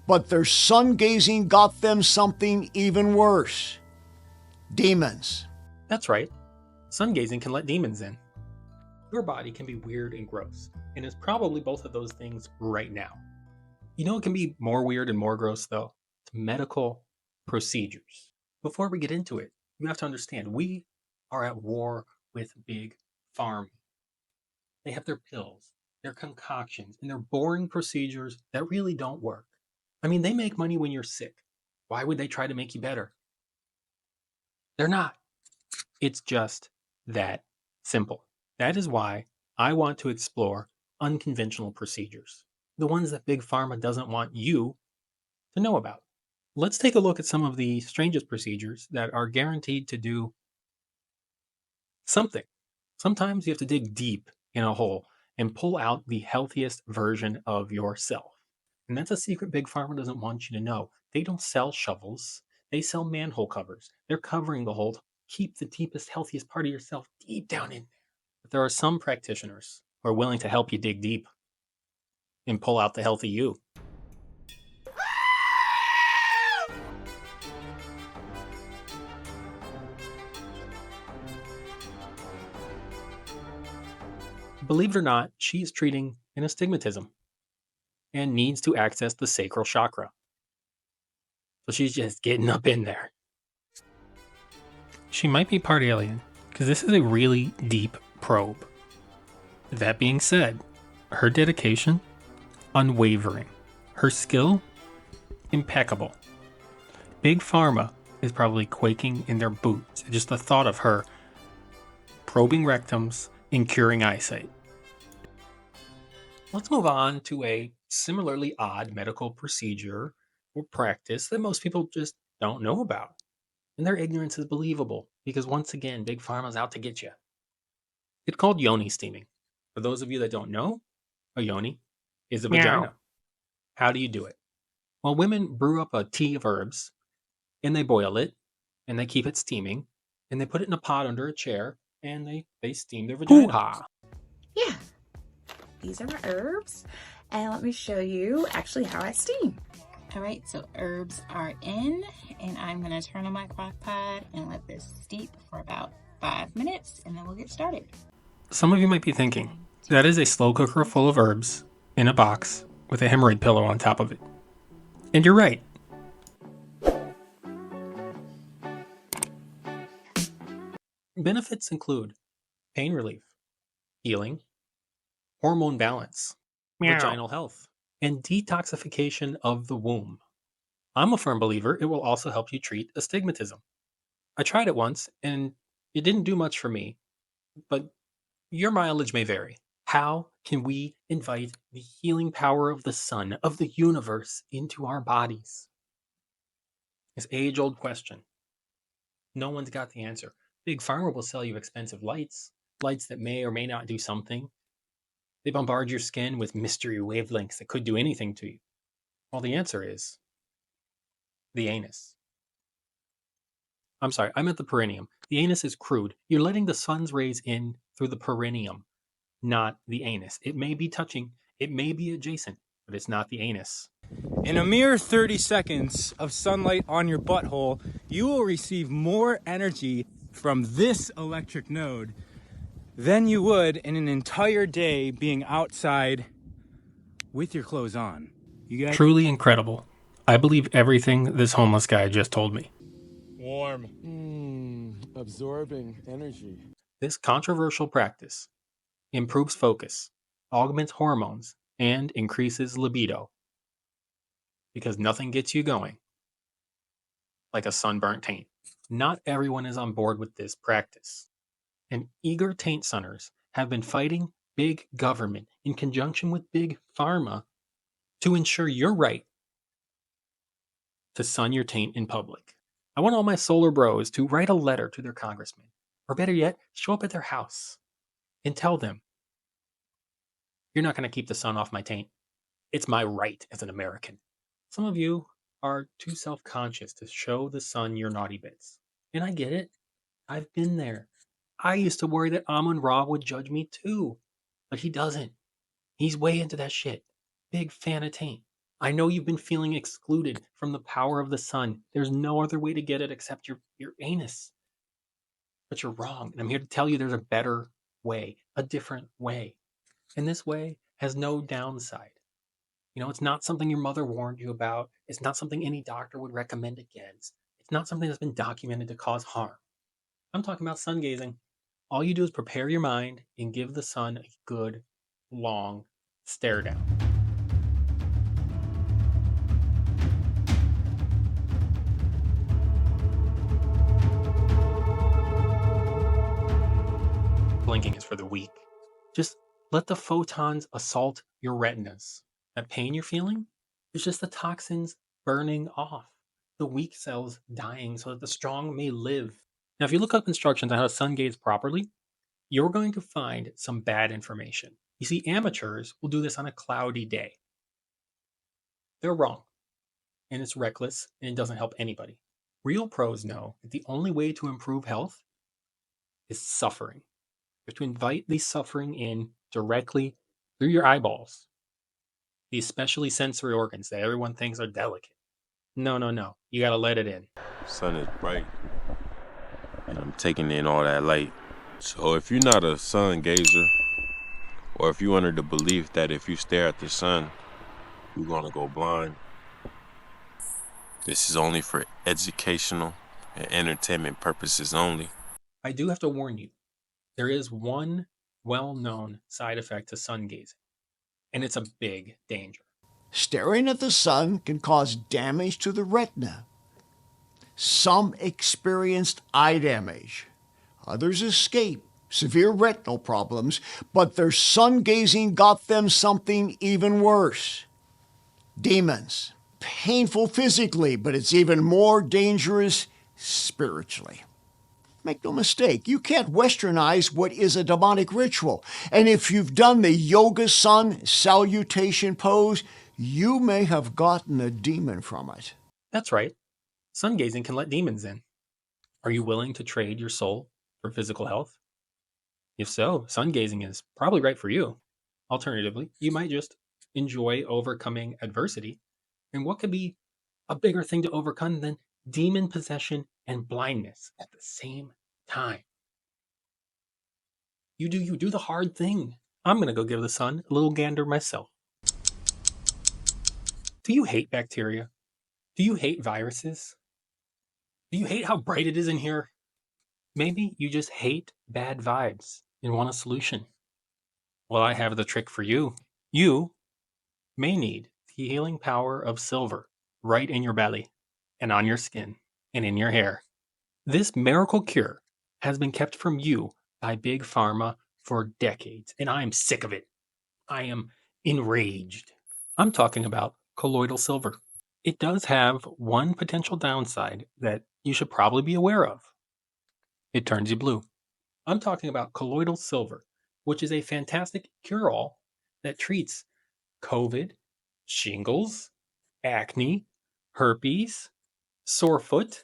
But their sun gazing got them something even worse. Demons. That's right. Sun gazing can let demons in. Your body can be weird and gross, and is probably both of those things right now. You know what can be more weird and more gross, though? It's medical procedures. Before we get into it, you have to understand we are at war with Big Pharma. They have their pills, their concoctions, and their boring procedures that really don't work. I mean, they make money when you're sick. Why would they try to make you better? They're not. It's just that simple. That is why I want to explore unconventional procedures, the ones that Big Pharma doesn't want you to know about. Let's take a look at some of the strangest procedures that are guaranteed to do something. Sometimes you have to dig deep in a hole and pull out the healthiest version of yourself. And that's a secret Big Pharma doesn't want you to know. They don't sell shovels, they sell manhole covers. They're covering the hole to keep the deepest, healthiest part of yourself deep down in there. But there are some practitioners who are willing to help you dig deep and pull out the healthy you. Believe it or not, she is treating an astigmatism and needs to access the sacral chakra. So she's just getting up in there. She might be part alien, because this is a really deep probe. That being said, her dedication, unwavering. Her skill, impeccable. Big Pharma is probably quaking in their boots at just the thought of her probing rectums and curing eyesight. Let's move on to a similarly odd medical procedure or practice that most people just don't know about. And their ignorance is believable because once again, Big Pharma's out to get you. It's called yoni steaming. For those of you that don't know, a yoni is a vagina. How do you do it? Well, women brew up a tea of herbs and they boil it and they keep it steaming and they put it in a pot under a chair and they steam their vagina. Hoo-ha. Yeah, these are my herbs, and let me show you actually how I steam. All right, so herbs are in, and I'm gonna turn on my crock pot and let this steep for about 5 minutes, and then we'll get started. Some of you might be thinking, that is a slow cooker full of herbs in a box with a hemorrhoid pillow on top of it. And you're right. Benefits include pain relief, healing, hormone balance, vaginal health, and detoxification of the womb. I'm a firm believer it will also help you treat astigmatism. I tried it once and it didn't do much for me, but your mileage may vary. How can we invite the healing power of the sun, of the universe, into our bodies? This age-old question. No one's got the answer. Big Pharma will sell you expensive lights that may or may not do something. They bombard your skin with mystery wavelengths that could do anything to you. Well, the answer is the anus. I'm sorry, I meant the perineum. The anus is crude. You're letting the sun's rays in through the perineum, not the anus. It may be touching, it may be adjacent, but it's not the anus. In a mere 30 seconds of sunlight on your butthole, you will receive more energy from this electric node than you would in an entire day being outside with your clothes on. You guys? Truly incredible. I believe everything this homeless guy just told me. Warm. Absorbing energy. This controversial practice improves focus, augments hormones, and increases libido. Because nothing gets you going like a sunburnt taint. Not everyone is on board with this practice. And eager taint sunners have been fighting big government in conjunction with Big Pharma to ensure you're right to sun your taint in public. I want all my solar bros to write a letter to their congressman, or better yet, show up at their house and tell them, you're not going to keep the sun off my taint. It's my right as an American. Some of you are too self-conscious to show the sun your naughty bits. And I get it. I've been there. I used to worry that Amon-Ra would judge me too. But he doesn't. He's way into that shit. Big fan of taint. I know you've been feeling excluded from the power of the sun. There's no other way to get it except your anus. But you're wrong. And I'm here to tell you there's a better way, a different way. And this way has no downside. You know, it's not something your mother warned you about. It's not something any doctor would recommend against. It's not something that's been documented to cause harm. I'm talking about sun gazing. All you do is prepare your mind and give the sun a good, long stare down. Blinking is for the weak. Just let the photons assault your retinas. That pain you're feeling is just the toxins burning off, the weak cells dying so that the strong may live. Now, if you look up instructions on how to sun gaze properly, you're going to find some bad information. You see, amateurs will do this on a cloudy day. They're wrong, and it's reckless, and it doesn't help anybody. Real pros know that the only way to improve health is suffering. You have to invite the suffering in directly through your eyeballs, the especially sensory organs that everyone thinks are delicate. No, no, no. You gotta let it in. Sun is bright, and I'm taking in all that light. So if you're not a sun gazer, or if you're under the belief that if you stare at the sun, you're gonna go blind, this is only for educational and entertainment purposes only. I do have to warn you, there is one well-known side effect to sun gazing, and it's a big danger. Staring at the sun can cause damage to the retina. Some experienced eye damage. Others escape severe retinal problems, but their sun gazing got them something even worse. Demons. Painful physically, but it's even more dangerous spiritually. Make no mistake, you can't westernize what is a demonic ritual. And if you've done the yoga sun salutation pose, you may have gotten a demon from it. That's right. Sun gazing can let demons in. Are you willing to trade your soul for physical health? If so, sun gazing is probably right for you. Alternatively, you might just enjoy overcoming adversity. And what could be a bigger thing to overcome than demon possession and blindness at the same time? You do the hard thing. I'm going to go give the sun a little gander myself. Do you hate bacteria? Do you hate viruses? Do you hate how bright it is in here? Maybe you just hate bad vibes and want a solution. Well, I have the trick for you. You may need the healing power of silver right in your belly and on your skin and in your hair. This miracle cure has been kept from you by Big Pharma for decades, and I am sick of it. I am enraged. I'm talking about colloidal silver. It does have one potential downside that you should probably be aware of. It turns you blue. I'm talking about colloidal silver, which is a fantastic cure-all that treats COVID, shingles, acne, herpes, sore foot,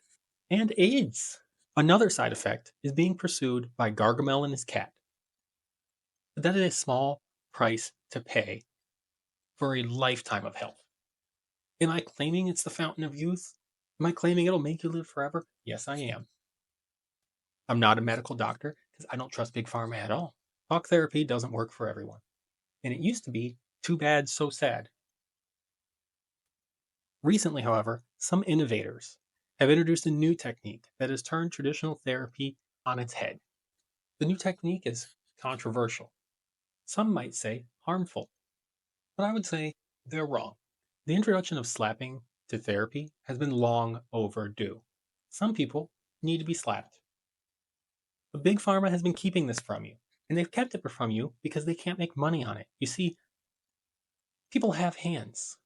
and AIDS. Another side effect is being pursued by Gargamel and his cat. But that is a small price to pay for a lifetime of health. Am I claiming it's the fountain of youth? Am I claiming it'll make you live forever? Yes, I am. I'm not a medical doctor because I don't trust Big Pharma at all. Talk therapy doesn't work for everyone. And it used to be too bad, so sad. Recently, however, some innovators have introduced a new technique that has turned traditional therapy on its head. The new technique is controversial. Some might say harmful. But I would say they're wrong. The introduction of slapping to therapy has been long overdue. Some people need to be slapped. But Big Pharma has been keeping this from you. And they've kept it from you because they can't make money on it. You see, people have hands.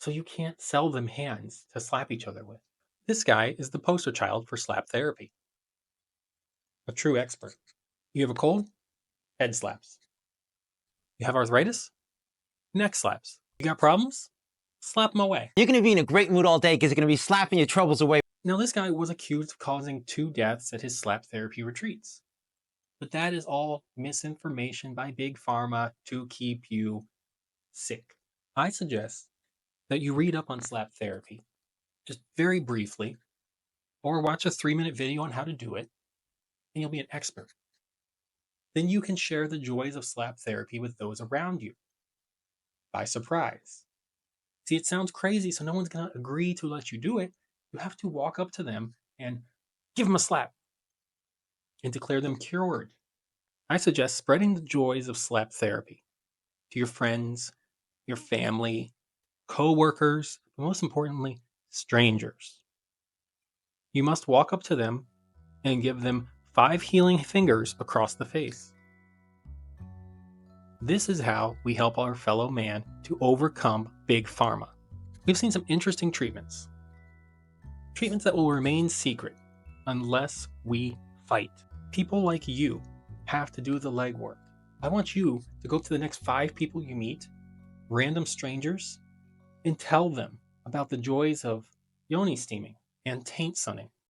So you can't sell them hands to slap each other with. This guy is the poster child for slap therapy. A true expert. You have a cold? Head slaps. You have arthritis? Neck slaps. You got problems? Slap them away. You're gonna be in a great mood all day because you're gonna be slapping your troubles away. Now, this guy was accused of causing 2 deaths at his slap therapy retreats. But that is all misinformation by Big Pharma to keep you sick. I suggest that you read up on slap therapy, just very briefly, or watch a 3-minute video on how to do it, and you'll be an expert. Then you can share the joys of slap therapy with those around you by surprise. See, it sounds crazy, so no one's going to agree to let you do it. You have to walk up to them and give them a slap and declare them cured. I suggest spreading the joys of slap therapy to your friends, your family, co-workers, but most importantly, strangers. You must walk up to them and give them 5 healing fingers across the face. This is how we help our fellow man to overcome big pharma. We've seen some interesting treatments. Treatments that will remain secret unless we fight. People like you have to do the legwork. I want you to go up to the next 5 people you meet, random strangers, and tell them about the joys of yoni steaming and taint sunning.